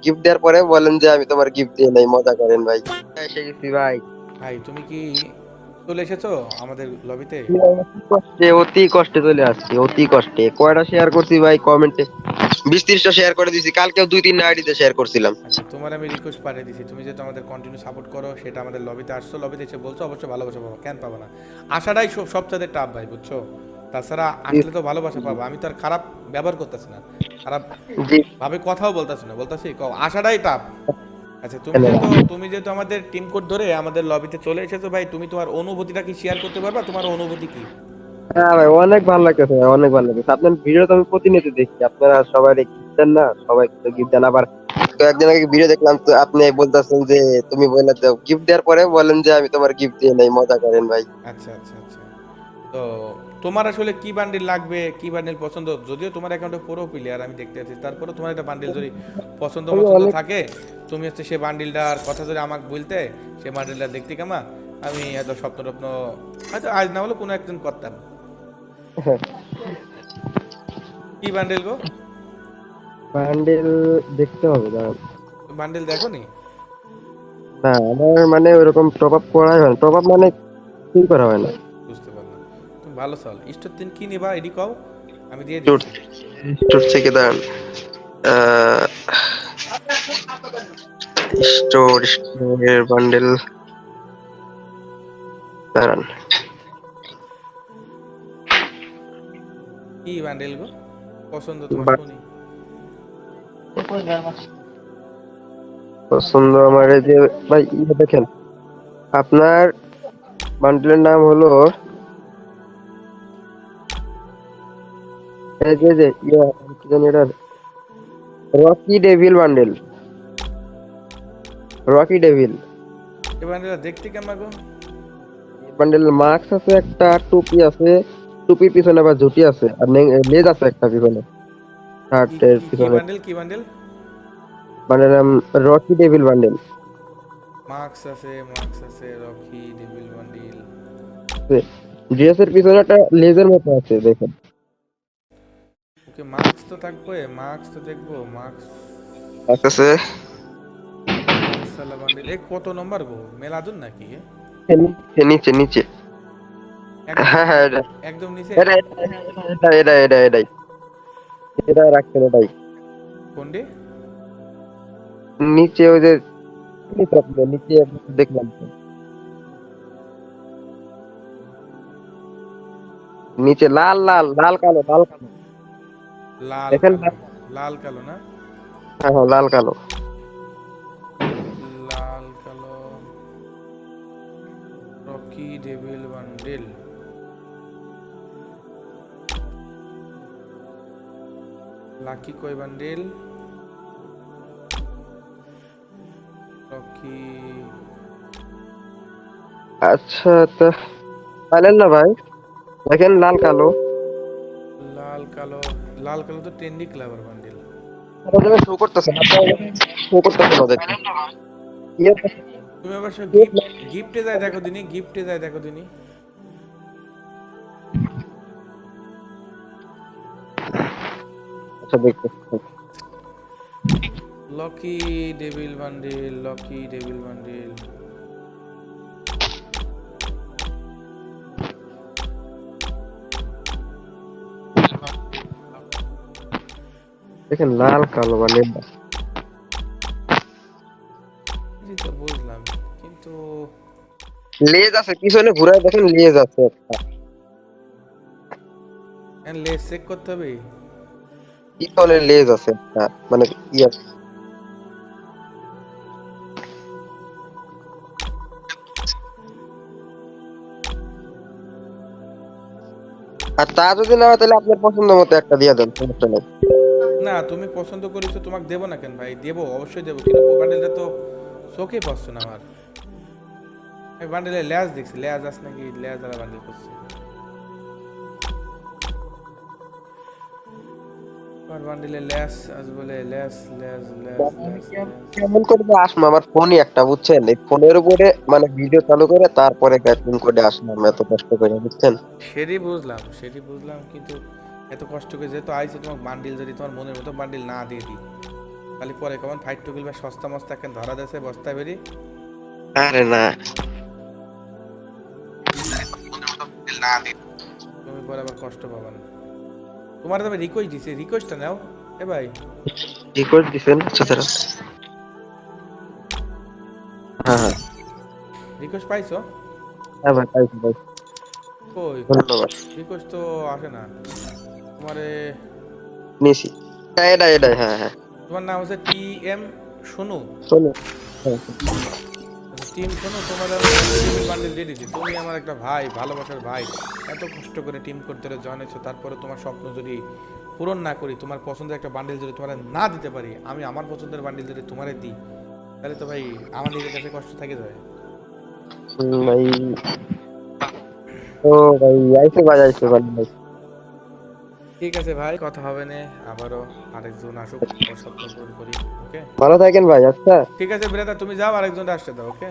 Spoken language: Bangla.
গিফট দেওয়ার পরে বলেন যে আমি তোমার গিফট দিয়ে নাই, মজা করেন ভাই। এসে গেছি ভাই। ভাই তুমি কি চলে এসেছো আমাদের লবিতে? অতি কষ্টে অতি কষ্টে চলে আসছি, অতি কষ্টে। কয়টা শেয়ার করছি ভাই কমেন্টে, 20-30টা শেয়ার করে দিছি। কালকেও 2-3 আইডিতে শেয়ার করছিলাম। আচ্ছা, তোমার আমি রিকোয়েস্ট পাঠিয়ে দিছি, তুমি যেহেতু আমাদের কন্টিনিউ সাপোর্ট করো, সেটা আমাদের লবিতে আসছো, লবিতে এসে বলছো, অবশ্যই ভালোবাসা পাবো, কেন পাবো না? আশাটাই সবচেয়ে টাফ ভাই, বুঝছো? তাছাড়া আসলে তো ভালোবাসা পাবো, আমি তো আর খারাপ ব্যবহার করতেছি না, খারাপ জি। ভাবে কথাও বলতেছি না, বলতেছি আশাটাই টাফ। আচ্ছা, তুমি যেহেতু আমাদের টিম কোড ধরে আমাদের লবিতে চলে এসেছো ভাই, তুমি তোমার অনুভূতিটা কি শেয়ার করতে পারবা? তোমার অনুভূতি কি? হ্যাঁ ভাই, অনেক ভালো লাগতেছে ভাই, অনেক ভালো লাগতেছে। আপনার ভিডিও তো আমি প্রতিনিয়ত দেখি, আপনারা সবাই গিফট দেন না, সবাই গিফট দেন। আবার কয়েকদিন আগে ভিডিও দেখলাম তো, আপনি বলতেছেন যে তুমি বলে দাও, গিফট দেওয়ার পরে বলেন যে আমি তোমার গিফট দিয়ে নাই, মজা করেন ভাই। আচ্ছা আচ্ছা আচ্ছা। তো তোমার আসলে কি বান্ডিল লাগবে, কি বান্ডিল পছন্দ? যদিও তোমার অ্যাকাউন্টে পুরো প্লেয়ার আমি দেখতে পাচ্ছি, তারপরে তোমার একটা বান্ডিল যদি পছন্দ আমি মছন্দ অনেক থাকে, তুমি হচ্ছে সে বান্ডিলটার কথা যদি আমাকে বলতে, সে বান্ডিলটা দেখতে কেমন, আমি এত স্বপ্ন টপ্ন হয়তো আজ না হলে কোনো একদিন করতাম। কি বান্ডিল গো? বান্ডেল দেখতে হবে, দাঁড়ান। বান্ডিল দেখো নি? না, আমার মানে ওরকম টপ আপ করাই হয় না, টপ আপ মানে কি করা হয় না। বুঝতে পারলাম। তুমি ভালো চল স্টোর তিন কি নিবা এডি কও, আমি দিয়ে টুর দিচ্ছি। টুর থেকে দাঁড়ান। আহ, স্টোরের বান্ডেল, দাঁড়ান। কি বান্ডিল গো পছন্দ তোমার, বা- শুনি। পছন্দ আমার এই যে, ভাই ইয়ে দেখেন, আপনার বান্ডেলের নাম হলো এই যে ইয়ে, কি জানি এটার, Rocky devil bundle, Rocky devil. এই বান্ডিলটা দেখতে কেমন গো? বান্ডেল মাস্ক আছে, একটা টুপি আছে, টুপির পিছনে আবার ঝুটি আছে, আর লেজ আছে একটা পিছনে, কি শার্টের কি কি পিছনে। বান্ডিল, কি বান্ডিল? বান্ডেলের নাম রকি ডেভিল বান্ডেল। মার্কস আছে, রকি ডেভিল বান্ডিল। ড্রেসের পিছনে একটা লেজের মতো আছে, দেখেন। ওকে, মার্কস তো থাকবে, মার্কস তো দেখবো, মার্কস। আছে মার্কস সালা বান্ডিল এ কত নম্বর গো, মেলাদুন নাকি এ? নিচে নিচে নিচে। একদম হ্যাঁ নিচে, হ্যাঁ, একদম নিচে। এটা এটা এটা এটা এটা এটাই, এটা রাখছেন এটাই। কোনটি? নিচে ওই যে নিচে নিচে দেখলাম তো। নিচে লাল লাল লাল কালো লাল কালো, লাল দেখেন কালো, লাল কালো না? হ্যাঁ হ্যাঁ, লাল কালো। লাল কালো, রকি ডেভিল বান্ডিল। লাকি কয় বান্ডিল? রকি। আচ্ছা, তা পাইলেন না ভাই? দেখেন লাল কালো। লাল কালো, লাল কালো তো টেন্ডি ক্লাবার বান্ডিল। শো করতেছে না, শো করতেছে না দেখেন। ইয়ে, তুমি আবার সব ইয়ে, গিফটে যায় দেখো দিনি, গিফটে যায় দেখো দিনি। আচ্ছা দেখতে। Lockie devil bundle, Lockie devil bundle. দেখেন লাল কালো মানে, জি তো বুঝলাম, কিন্তু লেজ আছে পিছনে, ঘুরায় দেখেন লেজ আছে একটা, লেস চেক করতে হবে। পিছনে লেজ আছে একটা, মানে ইয়ে। আর তা যদি না হয় তাহলে আপনার পছন্দ মতো একটা দিয়ে দেন, সমস্যা নেই। না, তুমি পছন্দ করেছো, তোমাকে দেবো না কেন ভাই? দেবো, অবশ্যই দেবো, কিন্তু ওই বান্ডেলটা তো চোখে পড়ছে না আমার। আমি বান্ডেলের ল্যাজ দেখছি, ল্যাজ আস নাকি, ল্যাজ দ্বারা বান্ডেল করছে। আমার বান্ডেলের ল্যাস আস বলে, ল্যাস ল্যাস ল্যাস আমি ল্যাস ল্যাস। কেমন করে যে আসবো, আমার ফোনই একটা বুঝছেন, এই ফোনের উপরে মানে ভিডিও চালু করে তারপরে কেমন করে আসলাম এত কষ্ট করে, বুঝছেন। সেটি বুঝলাম, কিন্তু এত কষ্ট করে যেহেতু আইছে, তোমার বান্ডিল যদি তোমার মনের মতো বান্ডিল না দিয়ে দিই, খালি পরে কেমন ফাইট টুকিল বা সস্তা মস্তা কেন ধরা দেছে বস্তায় বেরি আরে না, তুমি পরে আবার কষ্ট পাবা না। তোমার তবে রিকোয়েস্ট দিছে, রিকোয়েস্টটা নাও এ ভাই। রিকোয়েস্ট দিছেন সুতরাং। হ্যাঁ হ্যাঁ রিকোয়েস্ট পাইছো? হ্যাঁ ভাই, পাইছি পাইছি। কই ধন্যবাদ। রিকোয়েস্ট তো আসে না তোমারে। নিছি। হ্যাঁ এটাই এটাই, হ্যাঁ হ্যাঁ। তোমার নাম হচ্ছে টি এম সোনু। শোনো, হ্যাঁ, টিম শোনো, তোমার আমি ভেজিটেবল বান্ডেল দিয়ে দিচ্ছি। তুমি আমার একটা ভাই, ভালোবাসার ভাই। এত কষ্ট করে টিম করতে জয়েন হয়েছো, তারপরে তোমার স্বপ্ন যদি পূরণ না করি, তোমার পছন্দের একটা বান্ডেল যদি তোমার না দিতে পারি, আমি আমার পছন্দের বান্ডেল যদি তোমারে দিই, তাহলে তো ভাই আমার নিজের কাছে কষ্ট থাকে যায়। ভাই। ও ভাই, আইসে ভাই, আইসে ভাই ভাই। ঠিক আছে ভাই, কথা হবে না। আবারও আরেকজন আসুক, ওর স্বপ্ন পূরণ করি। ওকে, ভালো থাকেন ভাই, আচ্ছা। ঠিক আছে ব্রাদার, তুমি যাও, আরেকজন আসতে দাও। ওকে।